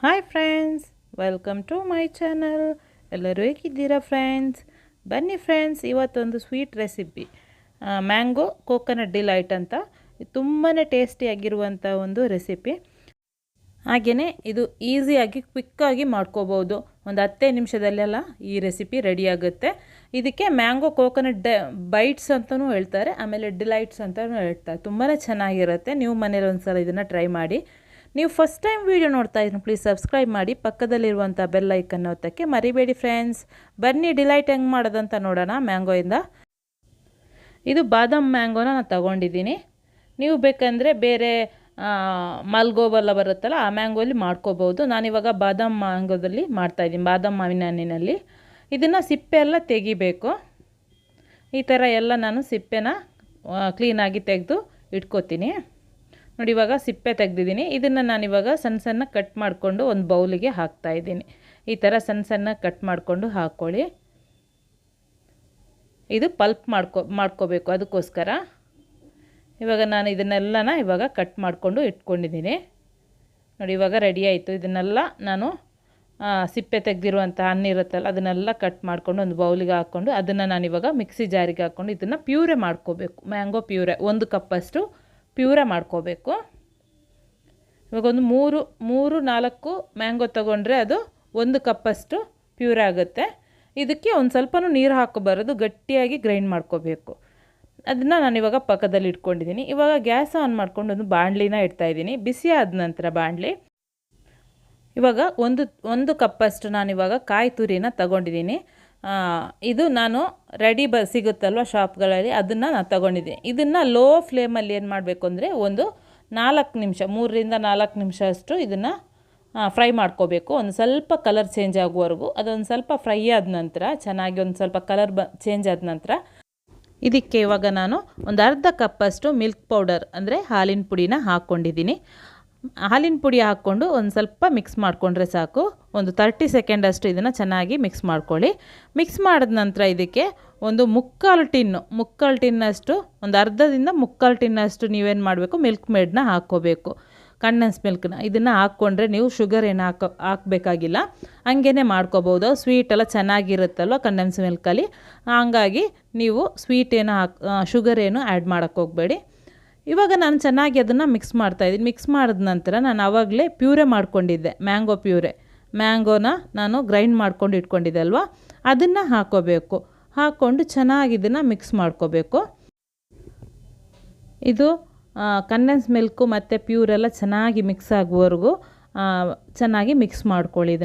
Hi friends, welcome to my channel. ಎಲ್ಲರೂ ಹೇಗಿದ್ದೀರಾ friends? ಬನ್ನಿ ಫ್ರೆಂಡ್ಸ್, ಇವತ್ತೊಂದು sweet recipe, mango coconut delight ಅಂತ. ತುಂಬಾ ಟೇಸ್ಟಿಯಾಗಿರುವಂಥ ಒಂದು ರೆಸಿಪಿ. ಹಾಗೆಯೇ ಇದು ಈಸಿಯಾಗಿ ಕ್ವಿಕ್ಕಾಗಿ ಮಾಡ್ಕೋಬೋದು. ಒಂದು 10 ನಿಮಿಷದಲ್ಲೆಲ್ಲ ಈ ರೆಸಿಪಿ ರೆಡಿಯಾಗುತ್ತೆ. ಇದಕ್ಕೆ ಮ್ಯಾಂಗೋ ಕೋಕೋನಟ್ ಬೈಟ್ಸ್ ಅಂತಲೂ ಹೇಳ್ತಾರೆ, ಆಮೇಲೆ ಡಿಲೈಟ್ಸ್ ಅಂತಲೂ ಹೇಳ್ತಾರೆ. ತುಂಬಾ ಚೆನ್ನಾಗಿರುತ್ತೆ. ನೀವು ಮನೇಲಿ ಒಂದು ಸಲ ಇದನ್ನು ಟ್ರೈ ಮಾಡಿ. ನೀವು ಫಸ್ಟ್ ಟೈಮ್ ವೀಡಿಯೋ ನೋಡ್ತಾ ಇದ್ದೀನಿ, ಪ್ಲೀಸ್ ಸಬ್ಸ್ಕ್ರೈಬ್ ಮಾಡಿ. ಪಕ್ಕದಲ್ಲಿರುವಂಥ ಬೆಲ್ ಐಕನ್ ಒತ್ತಕ್ಕೆ ಮರಿಬೇಡಿ ಫ್ರೆಂಡ್ಸ್. ಬನ್ನಿ ಡಿಲೈಟ್ ಹೆಂಗೆ ಮಾಡೋದಂತ ನೋಡೋಣ. ಮ್ಯಾಂಗೋಯಿಂದ ಇದು ಬಾದಾಮ್ ಮ್ಯಾಂಗೋನ ನಾನು ತಗೊಂಡಿದ್ದೀನಿ. ನೀವು ಬೇಕಂದರೆ ಬೇರೆ ಮಲ್ಗೋವೆಲ್ಲ ಬರುತ್ತಲ್ಲ, ಆ ಮ್ಯಾಂಗೋಲಿ ಮಾಡ್ಕೋಬೋದು. ನಾನಿವಾಗ ಬಾದಾಮ್ ಮ್ಯಾಂಗೋದಲ್ಲಿ ಮಾಡ್ತಾಯಿದ್ದೀನಿ, ಬಾದಾಮ್ ಮಾವಿನ ಹಣ್ಣಿನಲ್ಲಿ. ಇದನ್ನು ಸಿಪ್ಪೆ ಎಲ್ಲ ತೆಗಿಬೇಕು. ಈ ಥರ ಎಲ್ಲ ನಾನು ಸಿಪ್ಪೆನ ಕ್ಲೀನಾಗಿ ತೆಗೆದು ಇಟ್ಕೋತೀನಿ. ನೋಡಿ, ಇವಾಗ ಸಿಪ್ಪೆ ತೆಗೆದಿದ್ದೀನಿ. ಇದನ್ನು ನಾನಿವಾಗ ಸಣ್ಣ ಸಣ್ಣ ಕಟ್ ಮಾಡಿಕೊಂಡು ಒಂದು ಬೌಲಿಗೆ ಹಾಕ್ತಾಯಿದ್ದೀನಿ. ಈ ಥರ ಸಣ್ಣ ಸಣ್ಣ ಕಟ್ ಮಾಡಿಕೊಂಡು ಹಾಕ್ಕೊಳ್ಳಿ. ಇದು ಪಲ್ಪ್ ಮಾಡ್ಕೋಬೇಕು. ಅದಕ್ಕೋಸ್ಕರ ಇವಾಗ ನಾನು ಇದನ್ನೆಲ್ಲನ ಇವಾಗ ಕಟ್ ಮಾಡಿಕೊಂಡು ಇಟ್ಕೊಂಡಿದ್ದೀನಿ. ನೋಡಿ, ಇವಾಗ ರೆಡಿ ಆಯಿತು. ಇದನ್ನೆಲ್ಲ ನಾನು ಸಿಪ್ಪೆ ತೆಗೆದಿರುವಂಥ ಹಣ್ಣಿರುತ್ತಲ್ಲ, ಅದನ್ನೆಲ್ಲ ಕಟ್ ಮಾಡಿಕೊಂಡು ಒಂದು ಬೌಲಿಗೆ ಹಾಕ್ಕೊಂಡು ಅದನ್ನು ನಾನಿವಾಗ ಮಿಕ್ಸಿ ಜಾರಿಗೆ ಹಾಕ್ಕೊಂಡು ಇದನ್ನು ಪ್ಯೂರೆ ಮಾಡ್ಕೋಬೇಕು. ಮ್ಯಾಂಗೋ ಪ್ಯೂರೆ 1 ಕಪ್ಪಷ್ಟು ಪ್ಯೂರೆ ಮಾಡ್ಕೋಬೇಕು. ಇವಾಗ ಒಂದು 3-4 ಮ್ಯಾಂಗೋ ತೊಗೊಂಡ್ರೆ ಅದು 1 ಕಪ್ಪಷ್ಟು ಪ್ಯೂರೆ ಆಗುತ್ತೆ. ಇದಕ್ಕೆ ಒಂದು ಸ್ವಲ್ಪನೂ ನೀರು ಹಾಕೋಬಾರದು, ಗಟ್ಟಿಯಾಗಿ ಗ್ರೈಂಡ್ ಮಾಡ್ಕೋಬೇಕು. ಅದನ್ನು ನಾನಿವಾಗ ಪಕ್ಕದಲ್ಲಿ ಇಟ್ಕೊಂಡಿದ್ದೀನಿ. ಇವಾಗ ಗ್ಯಾಸ್ ಆನ್ ಮಾಡ್ಕೊಂಡು ಒಂದು ಬಾಣಲಿನ ಇಡ್ತಾಯಿದ್ದೀನಿ. ಬಿಸಿ ಆದ ನಂತರ ಬಾಣಲಿ, ಇವಾಗ ಒಂದು ಕಪ್ಪಷ್ಟು ನಾನಿವಾಗ ಕಾಯಿ ತುರಿನ ತಗೊಂಡಿದ್ದೀನಿ. ಇದು ನಾನು ರೆಡಿ ಸಿಗುತ್ತಲ್ವ ಶಾಪ್ಗಳಲ್ಲಿ, ಅದನ್ನು ನಾನು ತಗೊಂಡಿದ್ದೀನಿ. ಇದನ್ನು ಲೋ ಫ್ಲೇಮಲ್ಲಿ ಏನು ಮಾಡಬೇಕು ಅಂದರೆ ಒಂದು 4 ನಿಮಿಷ, 3-4 ನಿಮಿಷ ಅಷ್ಟು ಇದನ್ನು ಫ್ರೈ ಮಾಡ್ಕೋಬೇಕು. ಒಂದು ಸ್ವಲ್ಪ ಕಲರ್ ಚೇಂಜ್ ಆಗುವವರೆಗೂ ಅದೊಂದು ಸ್ವಲ್ಪ ಫ್ರೈ ಆದ ನಂತರ, ಚೆನ್ನಾಗಿ ಒಂದು ಸ್ವಲ್ಪ ಕಲರ್ ಚೇಂಜ್ ಆದ ನಂತರ ಇದಕ್ಕೆ ಇವಾಗ ನಾನು ಒಂದು ಅರ್ಧ ಕಪ್ಪಷ್ಟು ಮಿಲ್ಕ್ ಪೌಡರ್ ಅಂದರೆ ಹಾಲಿನ ಪುಡಿನ ಹಾಕ್ಕೊಂಡಿದ್ದೀನಿ. ಹಾಲಿನ ಪುಡಿ ಹಾಕ್ಕೊಂಡು ಒಂದು ಸ್ವಲ್ಪ ಮಿಕ್ಸ್ ಮಾಡಿಕೊಂಡ್ರೆ ಸಾಕು. ಒಂದು 30 ಸೆಕೆಂಡ್ ಅಷ್ಟು ಇದನ್ನು ಚೆನ್ನಾಗಿ ಮಿಕ್ಸ್ ಮಾಡ್ಕೊಳ್ಳಿ. ಮಿಕ್ಸ್ ಮಾಡಿದ ನಂತರ ಇದಕ್ಕೆ ಒಂದು ಮುಕ್ಕಾಲು ಟಿನ್ನಷ್ಟು, ಒಂದು ಅರ್ಧದಿಂದ ಮುಕ್ಕಾಲು ಟಿನ್ನಷ್ಟು ನೀವೇನು ಮಾಡಬೇಕು, ಮಿಲ್ಕ್ ಮೇಡನ್ನ ಹಾಕ್ಕೋಬೇಕು. ಕಂಡೆನ್ಸ್ ಮಿಲ್ಕ್ನ ಇದನ್ನು ಹಾಕ್ಕೊಂಡ್ರೆ ನೀವು ಶುಗರ್ ಏನು ಹಾಕಬೇಕಾಗಿಲ್ಲ, ಹಂಗೇ ಮಾಡ್ಕೋಬೋದು. ಸ್ವೀಟೆಲ್ಲ ಚೆನ್ನಾಗಿರುತ್ತಲ್ವ ಕಂಡೆನ್ಸ್ ಮಿಲ್ಕಲ್ಲಿ, ಹಂಗಾಗಿ ನೀವು ಶುಗರ್ ಏನು ಆ್ಯಡ್ ಮಾಡೋಕ್ಕೆ ಹೋಗಬೇಡಿ. ಇವಾಗ ನಾನು ಚೆನ್ನಾಗಿ ಅದನ್ನು ಮಿಕ್ಸ್ ಮಾಡ್ತಾಯಿದ್ದೀನಿ. ಮಿಕ್ಸ್ ಮಾಡಿದ ನಂತರ ನಾನು ಆವಾಗಲೇ ಪ್ಯೂರೆ ಮಾಡ್ಕೊಂಡಿದ್ದೆ, ಮ್ಯಾಂಗೋ ಪ್ಯೂರೆ. ಮ್ಯಾಂಗೋನ ನಾನು ಗ್ರೈಂಡ್ ಮಾಡ್ಕೊಂಡು ಇಟ್ಕೊಂಡಿದ್ದೆ ಅಲ್ವಾ, ಅದನ್ನು ಹಾಕ್ಕೋಬೇಕು. ಹಾಕ್ಕೊಂಡು ಚೆನ್ನಾಗಿ ಇದನ್ನು ಮಿಕ್ಸ್ ಮಾಡ್ಕೋಬೇಕು. ಇದು ಕಂಡೆನ್ಸ್ ಮಿಲ್ಕು ಮತ್ತು ಪ್ಯೂರೆಲ್ಲ ಚೆನ್ನಾಗಿ ಮಿಕ್ಸ್ ಆಗುವವರೆಗೂ ಚೆನ್ನಾಗಿ ಮಿಕ್ಸ್ ಮಾಡ್ಕೊಳ್ಳಿ.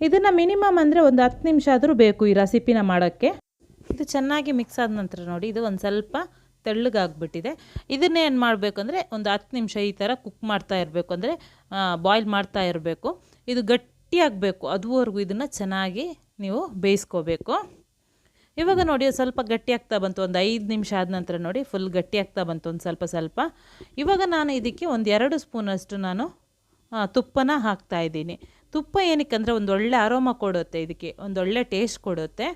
ಇದನ್ನು ಮಿನಿಮಮ್ ಅಂದರೆ ಒಂದು 10 ನಿಮಿಷ ಆದರೂ ಬೇಕು ಈ ರೆಸಿಪಿನ ಮಾಡೋಕ್ಕೆ. ಇದು ಚೆನ್ನಾಗಿ ಮಿಕ್ಸ್ ಆದ ನಂತರ ನೋಡಿ, ಇದು ಒಂದು ಸ್ವಲ್ಪ ತೆಳ್ಳಗಾಗ್ಬಿಟ್ಟಿದೆ. ಇದನ್ನೇ ಏನು ಮಾಡಬೇಕು ಅಂದರೆ ಒಂದು 10 ನಿಮಿಷ ಈ ಥರ ಕುಕ್ ಮಾಡ್ತಾ ಇರಬೇಕು, ಅಂದರೆ ಬಾಯ್ಲ್ ಮಾಡ್ತಾ ಇರಬೇಕು. ಇದು ಗಟ್ಟಿಯಾಗಬೇಕು, ಅದುವರೆಗೂ ಇದನ್ನು ಚೆನ್ನಾಗಿ ನೀವು ಬೇಯಿಸ್ಕೋಬೇಕು. ಇವಾಗ ನೋಡಿ ಸ್ವಲ್ಪ ಗಟ್ಟಿಯಾಗ್ತಾ ಬಂತು. ಒಂದು 5 ನಿಮಿಷ ಆದ ನಂತರ ನೋಡಿ ಫುಲ್ ಗಟ್ಟಿಯಾಗ್ತಾ ಬಂತು ಒಂದು ಸ್ವಲ್ಪ. ಇವಾಗ ನಾನು ಇದಕ್ಕೆ ಒಂದು 2 ಸ್ಪೂನಷ್ಟು ನಾನು ತುಪ್ಪನ ಹಾಕ್ತಾಯಿದ್ದೀನಿ. ತುಪ್ಪ ಏನಕ್ಕಂದರೆ ಒಂದು ಒಳ್ಳೆ ಅರೋಮಾ ಕೊಡುತ್ತೆ, ಇದಕ್ಕೆ ಒಂದು ಒಳ್ಳೆ ಟೇಸ್ಟ್ ಕೊಡುತ್ತೆ.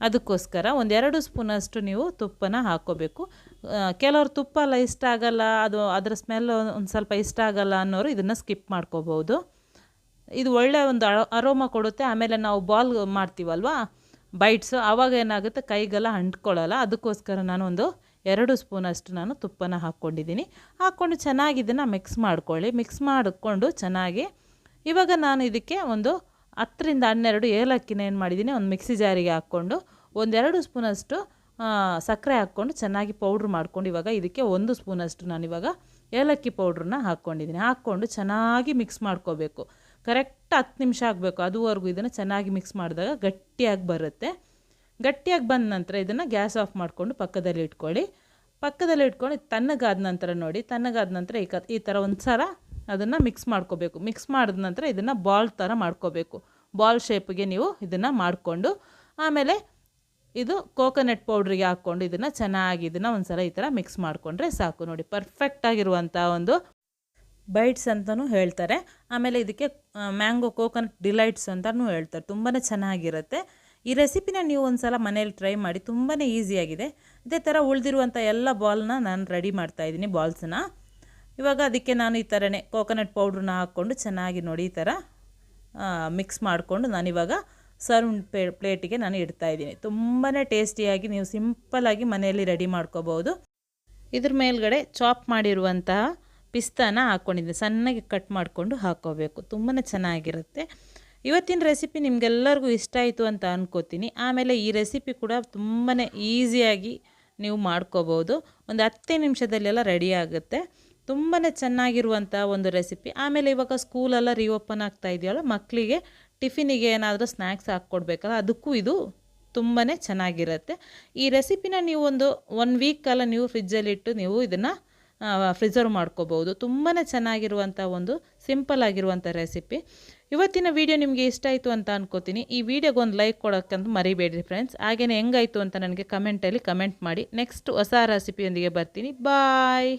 ಅದಕ್ಕೋಸ್ಕರ ಒಂದು 2 ಸ್ಪೂನಷ್ಟು ನೀವು ತುಪ್ಪನ ಹಾಕ್ಕೋಬೇಕು. ಕೆಲವರು ತುಪ್ಪ ಎಲ್ಲ ಇಷ್ಟ ಆಗಲ್ಲ, ಅದರ ಸ್ಮೆಲ್ ಒಂದು ಸ್ವಲ್ಪ ಇಷ್ಟ ಆಗಲ್ಲ ಅನ್ನೋರು ಇದನ್ನು ಸ್ಕಿಪ್ ಮಾಡ್ಕೋಬೋದು. ಇದು ಒಳ್ಳೆ ಒಂದು ಅರೋಮಾ ಕೊಡುತ್ತೆ. ಆಮೇಲೆ ನಾವು ಬಾಲ್ ಮಾಡ್ತೀವಲ್ವ ಬೈಟ್ಸು, ಆವಾಗ ಏನಾಗುತ್ತೆ ಕೈಗೆಲ್ಲ ಅಂಟ್ಕೊಳ್ಳಲ್ಲ. ಅದಕ್ಕೋಸ್ಕರ ನಾನು ಒಂದು 2 ಸ್ಪೂನಷ್ಟು ನಾನು ತುಪ್ಪನ ಹಾಕ್ಕೊಂಡಿದ್ದೀನಿ. ಹಾಕ್ಕೊಂಡು ಚೆನ್ನಾಗಿ ಇದನ್ನು ಮಿಕ್ಸ್ ಮಾಡ್ಕೊಳ್ಳಿ. ಮಿಕ್ಸ್ ಮಾಡಿಕೊಂಡು ಚೆನ್ನಾಗಿ ಇವಾಗ ನಾನು ಇದಕ್ಕೆ ಒಂದು 10-12 ಏಲಕ್ಕಿನ ಏನು ಮಾಡಿದ್ದೀನಿ, ಒಂದು ಮಿಕ್ಸಿ ಜಾರಿಗೆ ಹಾಕ್ಕೊಂಡು ಒಂದು 2 ಸ್ಪೂನಷ್ಟು ಸಕ್ಕರೆ ಹಾಕ್ಕೊಂಡು ಚೆನ್ನಾಗಿ ಪೌಡ್ರ್ ಮಾಡ್ಕೊಂಡು ಇವಾಗ ಇದಕ್ಕೆ 1 ಸ್ಪೂನಷ್ಟು ನಾನಿವಾಗ ಏಲಕ್ಕಿ ಪೌಡ್ರನ್ನ ಹಾಕ್ಕೊಂಡಿದ್ದೀನಿ. ಹಾಕ್ಕೊಂಡು ಚೆನ್ನಾಗಿ ಮಿಕ್ಸ್ ಮಾಡ್ಕೋಬೇಕು. ಕರೆಕ್ಟ್ 10 ನಿಮಿಷ ಆಗಬೇಕು, ಅದುವರೆಗೂ ಇದನ್ನು ಚೆನ್ನಾಗಿ ಮಿಕ್ಸ್ ಮಾಡಿದಾಗ ಗಟ್ಟಿಯಾಗಿ ಬರುತ್ತೆ. ಗಟ್ಟಿಯಾಗಿ ಬಂದ ನಂತರ ಇದನ್ನು ಗ್ಯಾಸ್ ಆಫ್ ಮಾಡಿಕೊಂಡು ಪಕ್ಕದಲ್ಲಿ ಇಟ್ಕೊಂಡು ತಣ್ಣಗಾದ ನಂತರ ನೋಡಿ, ತಣ್ಣಗಾದ ನಂತರ ಈ ಥರ ಒಂದು ಸಲ ಅದನ್ನು ಮಿಕ್ಸ್ ಮಾಡ್ಕೋಬೇಕು. ಮಿಕ್ಸ್ ಮಾಡಿದ ನಂತರ ಇದನ್ನು ಬಾಲ್ ಥರ ಮಾಡ್ಕೋಬೇಕು. ಬಾಲ್ ಶೇಪ್ಗೆ ನೀವು ಇದನ್ನು ಮಾಡಿಕೊಂಡು ಆಮೇಲೆ ಇದು ಕೋಕೋನಟ್ ಪೌಡ್ರಿಗೆ ಹಾಕ್ಕೊಂಡು ಇದನ್ನು ಚೆನ್ನಾಗಿ ಒಂದು ಸಲ ಈ ಥರ ಮಿಕ್ಸ್ ಮಾಡಿಕೊಂಡ್ರೆ ಸಾಕು. ನೋಡಿ, ಪರ್ಫೆಕ್ಟಾಗಿರುವಂಥ ಒಂದು ಬೈಟ್ಸ್ ಅಂತಲೂ ಹೇಳ್ತಾರೆ. ಆಮೇಲೆ ಇದಕ್ಕೆ ಮ್ಯಾಂಗೋ ಕೋಕೋನಟ್ ಡಿಲೈಟ್ಸ್ ಅಂತಲೂ ಹೇಳ್ತಾರೆ. ತುಂಬಾ ಚೆನ್ನಾಗಿರುತ್ತೆ. ಈ ರೆಸಿಪಿನ ನೀವು ಒಂದು ಸಲ ಮನೇಲಿ ಟ್ರೈ ಮಾಡಿ, ತುಂಬಾ ಈಸಿಯಾಗಿದೆ. ಇದೇ ಥರ ಉಳಿದಿರುವಂಥ ಎಲ್ಲ ಬಾಲ್ನ ನಾನು ರೆಡಿ ಮಾಡ್ತಾಯಿದ್ದೀನಿ, ಬಾಲ್ಸನ್ನ. ಇವಾಗ ಅದಕ್ಕೆ ನಾನು ಈ ಥರನೇ ಕೋಕೋನಟ್ ಪೌಡ್ರನ್ನ ಹಾಕ್ಕೊಂಡು ಚೆನ್ನಾಗಿ ನೋಡಿ ಈ ಥರ ಮಿಕ್ಸ್ ಮಾಡಿಕೊಂಡು ನಾನಿವಾಗ ಸರ್ವ್ ಪ್ಲೇಟಿಗೆ ನಾನು ಇಡ್ತಾಯಿದ್ದೀನಿ. ತುಂಬಾ ಟೇಸ್ಟಿಯಾಗಿ ನೀವು ಸಿಂಪಲ್ಲಾಗಿ ಮನೆಯಲ್ಲಿ ರೆಡಿ ಮಾಡ್ಕೋಬೋದು. ಇದ್ರ ಮೇಲ್ಗಡೆ ಚಾಪ್ ಮಾಡಿರುವಂತಹ ಪಿಸ್ತಾನ ಹಾಕ್ಕೊಂಡಿದ್ದೀನಿ, ಸಣ್ಣಗೆ ಕಟ್ ಮಾಡಿಕೊಂಡು ಹಾಕ್ಕೋಬೇಕು. ತುಂಬಾ ಚೆನ್ನಾಗಿರುತ್ತೆ. ಇವತ್ತಿನ ರೆಸಿಪಿ ನಿಮಗೆಲ್ಲರಿಗೂ ಇಷ್ಟ ಆಯಿತು ಅಂತ ಅನ್ಕೋತೀನಿ. ಆಮೇಲೆ ಈ ರೆಸಿಪಿ ಕೂಡ ತುಂಬಾ ಈಸಿಯಾಗಿ ನೀವು ಮಾಡ್ಕೋಬೋದು. ಒಂದು 10 ನಿಮಿಷದಲ್ಲೆಲ್ಲ ರೆಡಿ ಆಗುತ್ತೆ. ತುಂಬಾ ಚೆನ್ನಾಗಿರುವಂಥ ಒಂದು ರೆಸಿಪಿ. ಆಮೇಲೆ ಇವಾಗ ಸ್ಕೂಲೆಲ್ಲ ರೀಓಪನ್ ಆಗ್ತಾ ಇದೆಯಲ್ಲ, ಮಕ್ಕಳಿಗೆ ಟಿಫಿನಿಗೆ ಏನಾದರೂ ಸ್ನ್ಯಾಕ್ಸ್ ಹಾಕ್ಕೊಡ್ಬೇಕಲ್ಲ, ಅದಕ್ಕೂ ಇದು ತುಂಬಾ ಚೆನ್ನಾಗಿರುತ್ತೆ. ಈ ರೆಸಿಪಿನ ನೀವು ಒಂದು 1 ವೀಕಲ್ಲ ನೀವು ಫ್ರಿಜ್ಜಲ್ಲಿಟ್ಟು ನೀವು ಇದನ್ನು ಫ್ರಿಸರ್ವ್ ಮಾಡ್ಕೋಬೋದು. ತುಂಬಾ ಚೆನ್ನಾಗಿರುವಂಥ ಒಂದು ಸಿಂಪಲ್ ಆಗಿರುವಂಥ ರೆಸಿಪಿ. ಇವತ್ತಿನ ವಿಡಿಯೋ ನಿಮಗೆ ಇಷ್ಟ ಆಯಿತು ಅಂತ ಅನ್ಕೋತೀನಿ. ಈ ವಿಡಿಯೋಗೆ ಒಂದು ಲೈಕ್ ಕೊಡೋಕ್ಕಂತ ಮರಿಬೇಡ್ರಿ ಫ್ರೆಂಡ್ಸ್. ಹಾಗೆಯೇ ಹೆಂಗಾಯಿತು ಅಂತ ನನಗೆ ಕಮೆಂಟಲ್ಲಿ ಕಮೆಂಟ್ ಮಾಡಿ. ನೆಕ್ಸ್ಟ್ ಹೊಸ ರೆಸಿಪಿಯೊಂದಿಗೆ ಬರ್ತೀನಿ. ಬಾಯ್.